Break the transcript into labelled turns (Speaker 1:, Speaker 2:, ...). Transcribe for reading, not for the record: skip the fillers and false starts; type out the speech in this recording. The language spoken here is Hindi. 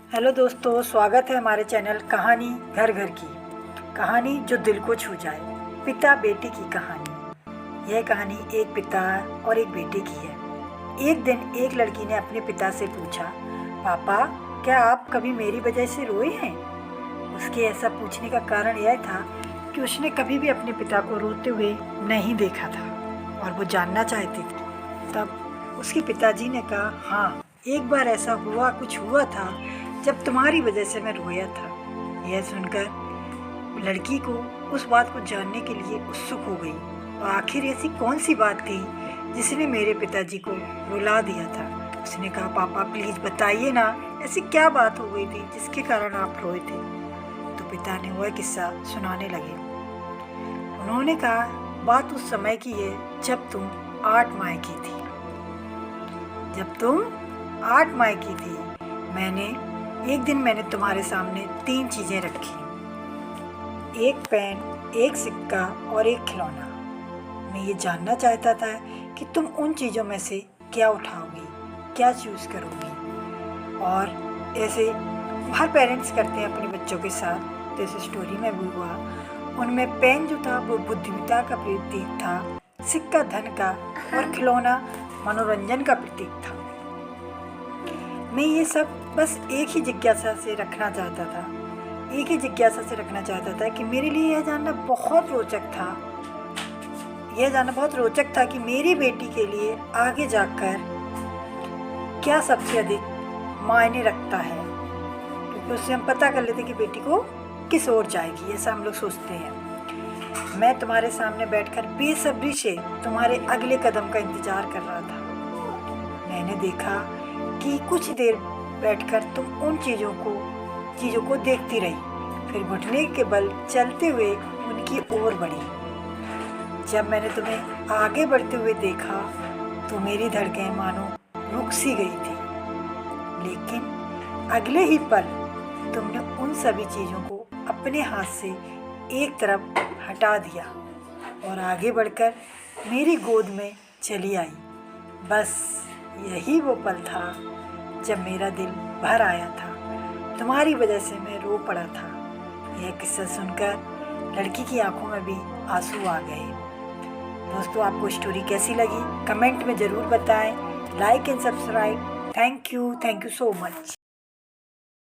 Speaker 1: हेलो दोस्तों, स्वागत है हमारे चैनल कहानी घर घर की। कहानी जो दिल को छू जाए। पिता बेटी की कहानी। यह कहानी एक पिता और एक बेटे की है। एक दिन एक लड़की ने अपने पिता से पूछा, पापा क्या आप कभी मेरी वजह से रोए हैं? उसके ऐसा पूछने का कारण यह था कि उसने कभी भी अपने पिता को रोते हुए नहीं देखा था और वो जानना चाहती थी। तब उसके पिताजी ने कहा, हाँ, एक बार ऐसा कुछ हुआ था जब तुम्हारी वजह से मैं रोया था। यह सुनकर लड़की को उस बात को जानने के लिए उत्सुक हो गई और आखिर ऐसी कौन सी बात थी जिसने मेरे पिताजी को रुला दिया था। उसने कहा, पापा प्लीज़ बताइए ना, ऐसी क्या बात हो गई थी जिसके कारण आप रोए थे? तो पिता ने वह किस्सा सुनाने लगे। उन्होंने कहा, बात उस समय की है जब तुम 8 माह की थी। जब तुम 8 माह की थी, एक दिन मैंने तुम्हारे सामने 3 चीज़ें रखी, एक पेन, एक सिक्का और एक खिलौना। मैं ये जानना चाहता था कि तुम उन चीज़ों में से क्या उठाओगी, क्या चूज़ करोगी। और ऐसे हर पेरेंट्स करते हैं अपने बच्चों के साथ। जैसे स्टोरी में भी हुआ, उनमें पेन जो था वो बुद्धिमत्ता का प्रतीक था, सिक्का धन का और खिलौना मनोरंजन का प्रतीक था। मैं ये सब बस एक ही जिज्ञासा से रखना चाहता था कि मेरे लिए यह जानना बहुत रोचक था कि मेरी बेटी के लिए आगे जाकर क्या सबसे अधिक मायने रखता है, क्योंकि उससे हम पता कर लेते कि बेटी को किस ओर जाएगी। ऐसा हम लोग सोचते हैं। मैं तुम्हारे सामने बैठकर बेसब्री से तुम्हारे अगले कदम का इंतज़ार कर रहा था। मैंने देखा कि कुछ देर बैठकर तुम उन चीज़ों को देखती रही, फिर घुटने के बल चलते हुए उनकी ओर बढ़ी। जब मैंने तुम्हें आगे बढ़ते हुए देखा तो मेरी धड़कनें मानो रुक सी गई थी, लेकिन अगले ही पल तुमने उन सभी चीज़ों को अपने हाथ से एक तरफ हटा दिया और आगे बढ़कर मेरी गोद में चली आई। बस यही वो पल था जब मेरा दिल भर आया था। तुम्हारी वजह से मैं रो पड़ा था। यह किस्सा सुनकर लड़की की आंखों में भी आंसू आ गए। दोस्तों, आपको स्टोरी कैसी लगी कमेंट में ज़रूर बताएं। Like and subscribe. Thank you so much.